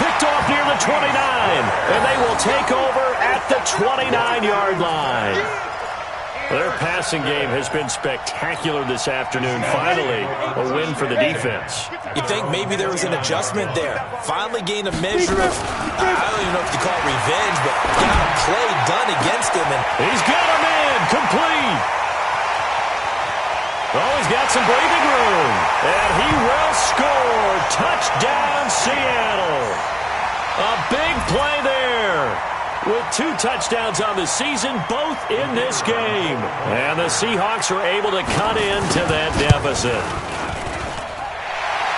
Picked off near the 29. And they will take over at the 29-yard line. Their passing game has been spectacular this afternoon. Finally, a win for the defense. You think maybe there was an adjustment there. Finally gained a measure of, I don't even know if you call it revenge, but got a play done against him. And he's got a man complete. Oh, he's got some breathing room. And he will score. Touchdown, Seattle. A big play there. With 2 touchdowns on the season, both in this game. And the Seahawks are able to cut into that deficit.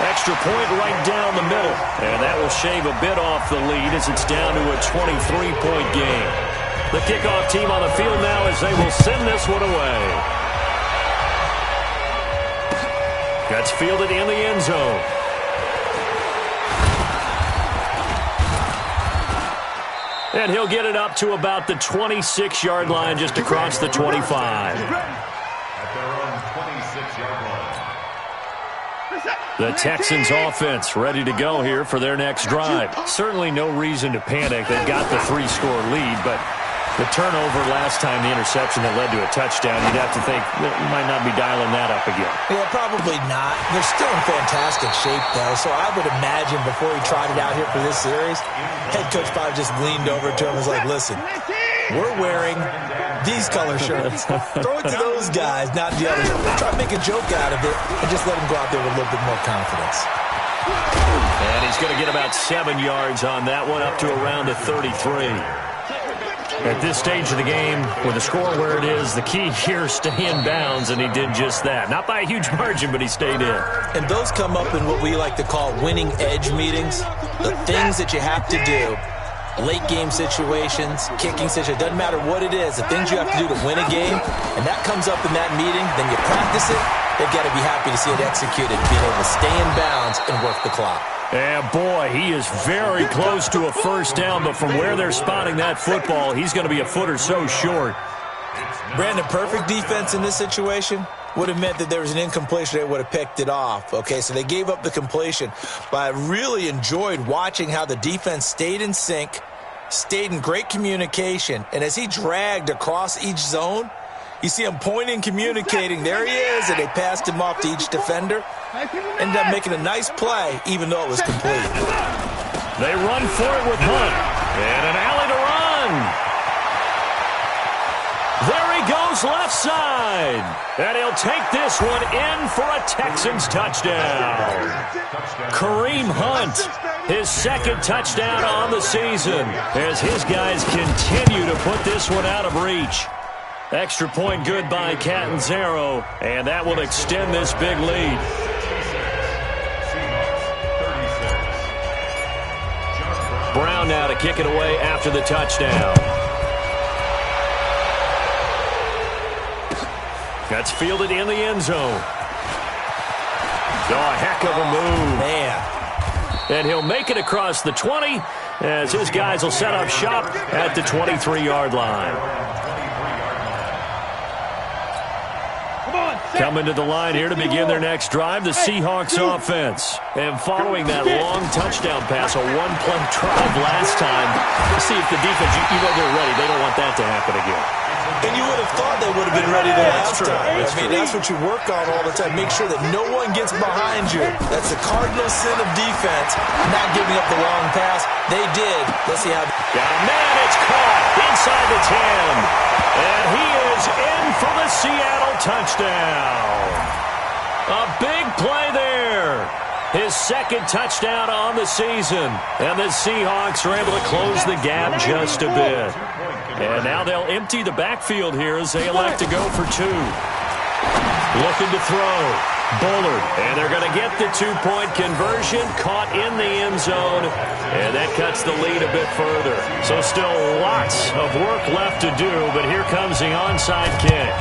Extra point right down the middle. And that will shave a bit off the lead as it's down to a 23-point game. The kickoff team on the field now as they will send this one away. That's fielded in the end zone. And he'll get it up to about the 26-yard line just across the 25. At their own 26-yard line. The Texans offense ready to go here for their next drive. Certainly no reason to panic. They've got the 3-score lead, but the turnover last time, the interception that led to a touchdown, you'd have to think you might not be dialing that up again. yeah, probably not. They're still in fantastic shape, though, so I would imagine before he tried it out here for this series, head coach probably just leaned over to him and was like, listen, we're wearing these color shirts. Throw it to those guys, not the others. Try to make a joke out of it and just let him go out there with a little bit more confidence. And he's going to get about 7 yards on that one, up to around the 33. At this stage of the game, with the score where it is, the key here is stay in bounds, and he did just that. Not by a huge margin, but he stayed in. And those come up in what we like to call winning edge meetings. The things that you have to do, late game situations, kicking situations, doesn't matter what it is, the things you have to do to win a game, and that comes up in that meeting, then you practice it, they've got to be happy to see it executed, being able to stay in bounds and work the clock. And boy, he is very close to a first down, but from where they're spotting that football, he's going to be a foot or so short. Brandon, perfect defense in this situation would have meant that there was an incompletion. They would have picked it off. Okay, so they gave up the completion, but I really enjoyed watching how the defense stayed in sync, stayed in great communication, and as he dragged across each zone, you see him pointing, communicating. There he is, and they passed him off to each defender. Ended up making a nice play, even though it was complete. They run for it with Hunt. And an alley to run. There he goes left side. And he'll take this one in for a Texans touchdown. Kareem Hunt, his 2nd touchdown on the season, as his guys continue to put this one out of reach. Extra point good by Catanzaro, and that will extend this big lead. Brown now to kick it away after the touchdown. That's fielded in the end zone. Oh, a heck of a move. Man. And he'll make it across the 20 as his guys will set up shop at the 23-yard line. Coming to the line here to begin their next drive, the Seahawks offense. And following that long touchdown pass, a one-play drive last time, see if the defense, you know they're ready. They don't want that to happen again. And you would have thought they would have been ready the last time. I mean, that's what you work on all the time. Make sure that no one gets behind you. That's the cardinal sin of defense, not giving up the long pass. They did. Let's see how. Got a man, it's caught inside the 10. And he is in for the Seattle touchdown. A big play there. His 2nd touchdown on the season. And the Seahawks are able to close the gap just a bit. And now they'll empty the backfield here as they elect to go for 2. Looking to throw. Bullard, and they're going to get the two-point conversion, caught in the end zone, and that cuts the lead a bit further. So still lots of work left to do, but here comes the onside kick.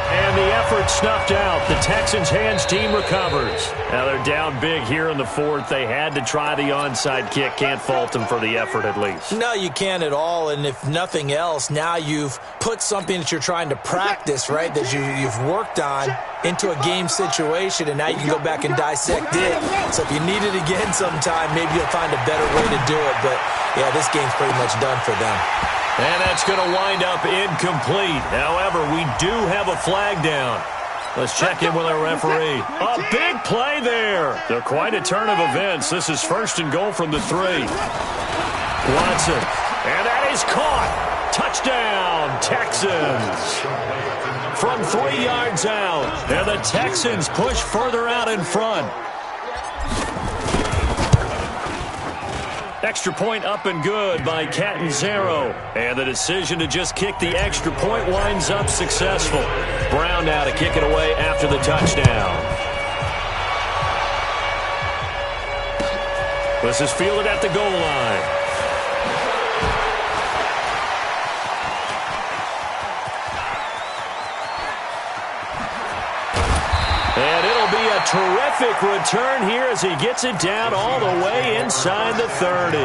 And the effort snuffed out. The Texans' hands team recovers. Now they're down big here in the fourth. They had to try the onside kick. Can't fault them for the effort at least. No, you can't at all. And if nothing else, now you've put something that you're trying to practice, right, that you've worked on into a game situation, and now you can go back and dissect it. So if you need it again sometime, maybe you'll find a better way to do it. But, yeah, this game's pretty much done for them. And that's going to wind up incomplete. However, we do have a flag down. Let's check in with our referee. A big play there. They're quite a turn of events. This is first and goal from the 3. Watson. And that is caught. Touchdown, Texans. From 3 yards out. And the Texans push further out in front. Extra point up and good by Catanzaro. And the decision to just kick the extra point winds up successful. Brown now to kick it away after the touchdown. This is fielded at the goal line. And it'll be a terrific return here as he gets it down all the way inside the 30.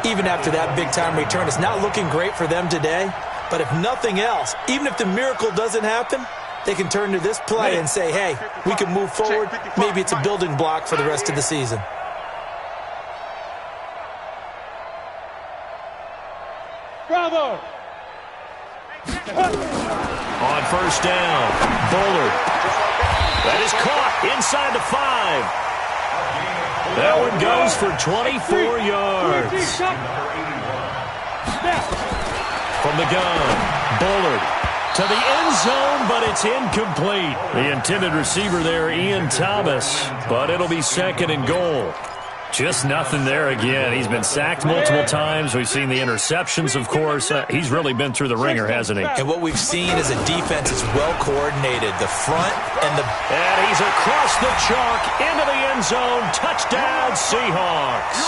Even after that big-time return, it's not looking great for them today. But if nothing else, even if the miracle doesn't happen, they can turn to this play and say, hey, we can move forward. Maybe it's a building block for the rest of the season. Bravo! On first down, Bullard. That is caught inside the 5. That one goes for 24 yards. From the gun, Bullard to the end zone, but it's incomplete. The intended receiver there, Ian Thomas, but it'll be second and goal. Just nothing there again. He's been sacked multiple times. We've seen the interceptions, of course. He's really been through the ringer, hasn't he? And what we've seen is a defense that's well coordinated. The front and the... And he's across the chalk into the end zone. Touchdown, Seahawks.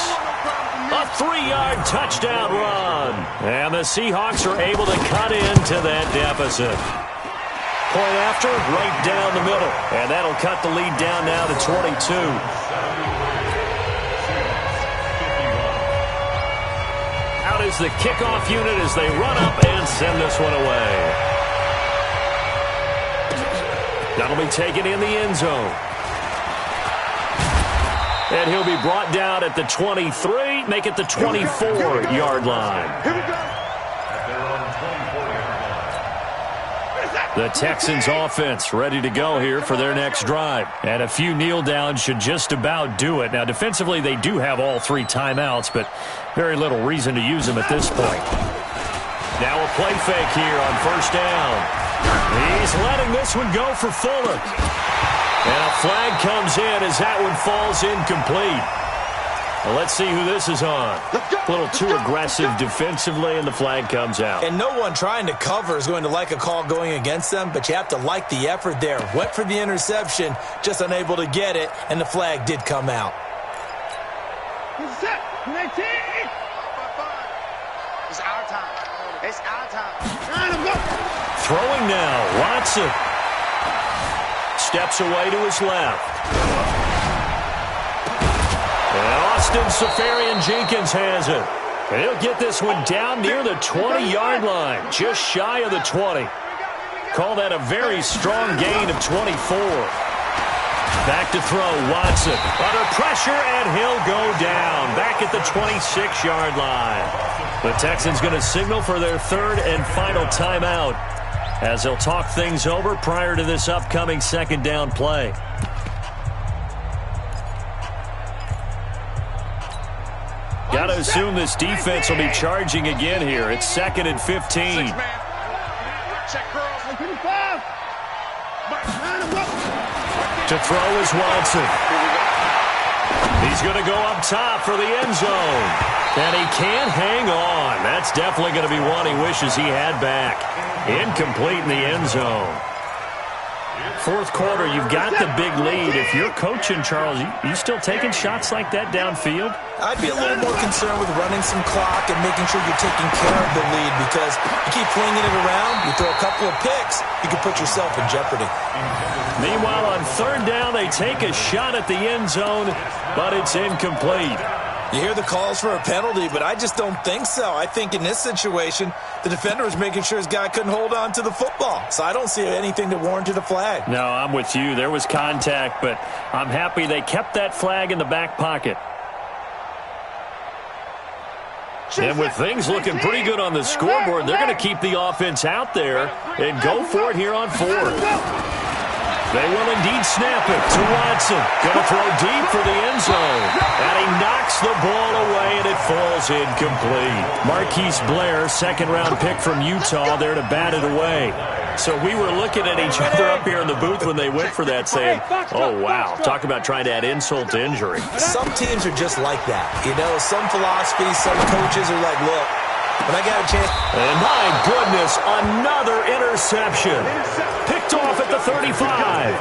A 3-yard touchdown run. And the Seahawks are able to cut into that deficit. Point after, right down the middle. And that'll cut the lead down now to 22. Out is the kickoff unit as they run up and send this one away. That'll be taken in the end zone. And he'll be brought down at the 23, make it the 24-yard line. Here we go. The Texans offense ready to go here for their next drive. And a few kneel downs should just about do it. Now, defensively, they do have all 3 timeouts, but very little reason to use them at this point. Now a play fake here on first down. He's letting this one go for Fuller. And a flag comes in as that one falls incomplete. Well, let's see who this is on. A little too aggressive defensively, and the flag comes out. And no one trying to cover is going to like a call going against them, but you have to like the effort there. Went for the interception, just unable to get it, and the flag did come out. It's our time. It's our time. Throwing now, Watson. Steps away to his left. And Austin Safarian-Jenkins has it. And he'll get this one down near the 20-yard line, just shy of the 20. Call that a very strong gain of 24. Back to throw, Watson. Under pressure, and he'll go down. Back at the 26-yard line. The Texans going to signal for their 3rd and final timeout as they'll talk things over prior to this upcoming second down play. Got to assume this defense will be charging again here. It's 2nd and 15. To throw is Watson. He's going to go up top for the end zone. And he can't hang on. That's definitely going to be one he wishes he had back. Incomplete in the end zone. Fourth quarter, you've got the big lead. If you're coaching, Charles, you still taking shots like that downfield? I'd be a little more concerned with running some clock and making sure you're taking care of the lead, because you keep flinging it around, you throw a couple of picks, you can put yourself in jeopardy. Meanwhile, on third down, they take a shot at the end zone, but it's incomplete. You hear the calls for a penalty, but I just don't think so. I think in this situation, the defender was making sure his guy couldn't hold on to the football. So I don't see anything that warranted a flag. No, I'm with you. There was contact, but I'm happy they kept that flag in the back pocket. And with things looking pretty good on the scoreboard, they're going to keep the offense out there and go for it here on fourth. They will indeed snap it to Watson. Going to throw deep for the end zone. And he knocks the ball away, and it falls incomplete. Marquise Blair, second-round pick from Utah, there to bat it away. So we were looking at each other up here in the booth when they went for that, saying, oh, wow, talk about trying to add insult to injury. Some teams are just like that. You know, some philosophies, some coaches are like, look, when I got a chance. And my goodness, another interception. Picked off at the 35.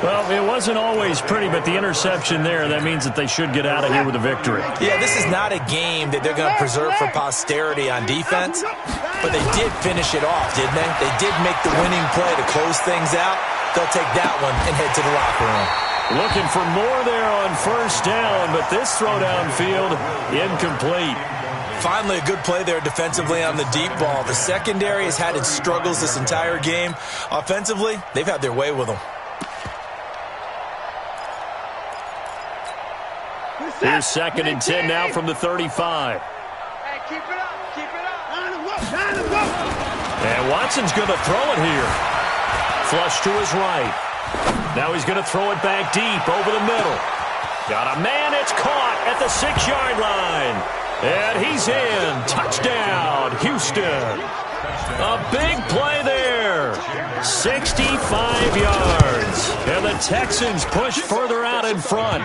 Well, it wasn't always pretty, but the interception there, that means that they should get out of here with a victory. Yeah, this is not a game that they're going to preserve for posterity on defense, but they did finish it off, didn't they? They did make the winning play to close things out. They'll take that one and head to the locker room. Looking for more there on first down, but this throw downfield, incomplete. Finally, a good play there defensively on the deep ball. The secondary has had its struggles this entire game. Offensively, they've had their way with them. Here's second and 10 now from the 35. Hey, keep it up, keep it up. And Watson's going to throw it here. Flush to his right. Now he's going to throw it back deep over the middle. Got a man, it's caught at the 6-yard line. And he's in. Touchdown, Houston. A big play there. 65 yards. And the Texans push further out in front.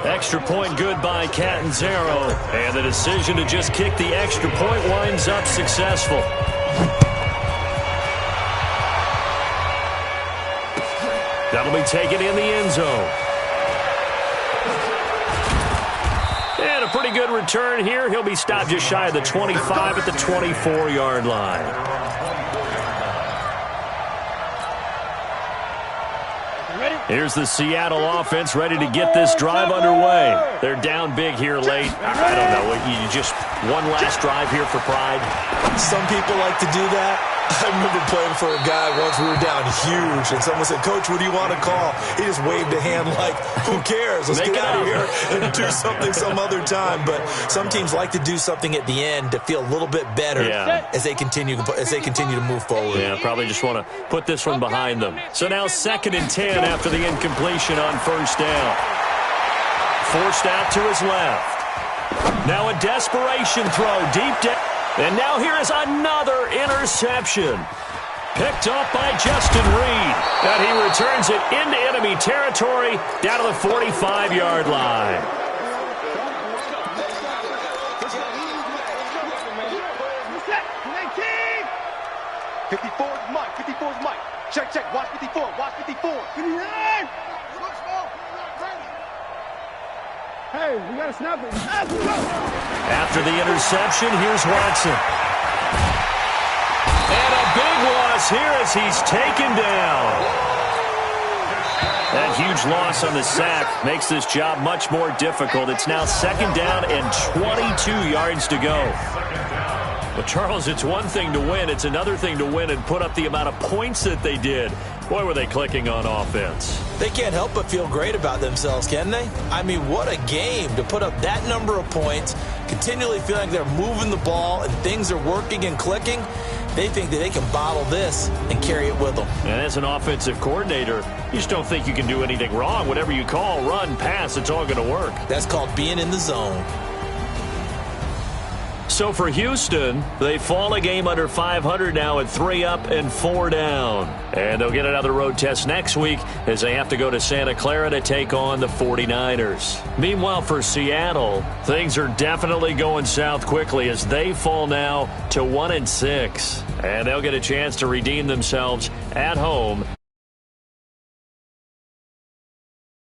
Extra point good by Catanzaro. And the decision to just kick the extra point winds up successful. That'll be taken in the end zone. And a pretty good return here. He'll be stopped just shy of the 25 at the 24-yard line. Here's the Seattle offense ready to get this drive underway. They're down big here late. I don't know. You just one last drive here for pride. Some people like to do that. I remember playing for a guy once. We were down huge, and someone said, Coach, what do you want to call? He just waved a hand like, who cares? Let's get out of here and do something some other time. But some teams like to do something at the end to feel a little bit better as they continue to move forward. Yeah, probably just want to put this one behind them. So now second and 10 after the incompletion on first down. Forced out to his left. Now a desperation throw deep down. And now here is another interception. Picked up by Justin Reed. And he returns it into enemy territory down to the 45-yard line. Mike. Check. Watch 54. Give me that. Hey, we got to snap it. After the interception, here's Watson. And a big loss here as he's taken down. That huge loss on the sack makes this job much more difficult. It's now second down and 22 yards to go. Well, Charles, it's one thing to win. It's another thing to win and put up the amount of points that they did. Boy, were they clicking on offense. They can't help but feel great about themselves, can they? I mean, what a game to put up that number of points, continually feeling like they're moving the ball and things are working and clicking. They think that they can bottle this and carry it with them. And as an offensive coordinator, you just don't think you can do anything wrong. Whatever you call, run, pass, it's all going to work. That's called being in the zone. So for Houston, they fall a game under 500 now at 3 up and 4 down. And they'll get another road test next week as they have to go to Santa Clara to take on the 49ers. Meanwhile, for Seattle, things are definitely going south quickly as they fall now to 1-6. And they'll get a chance to redeem themselves at home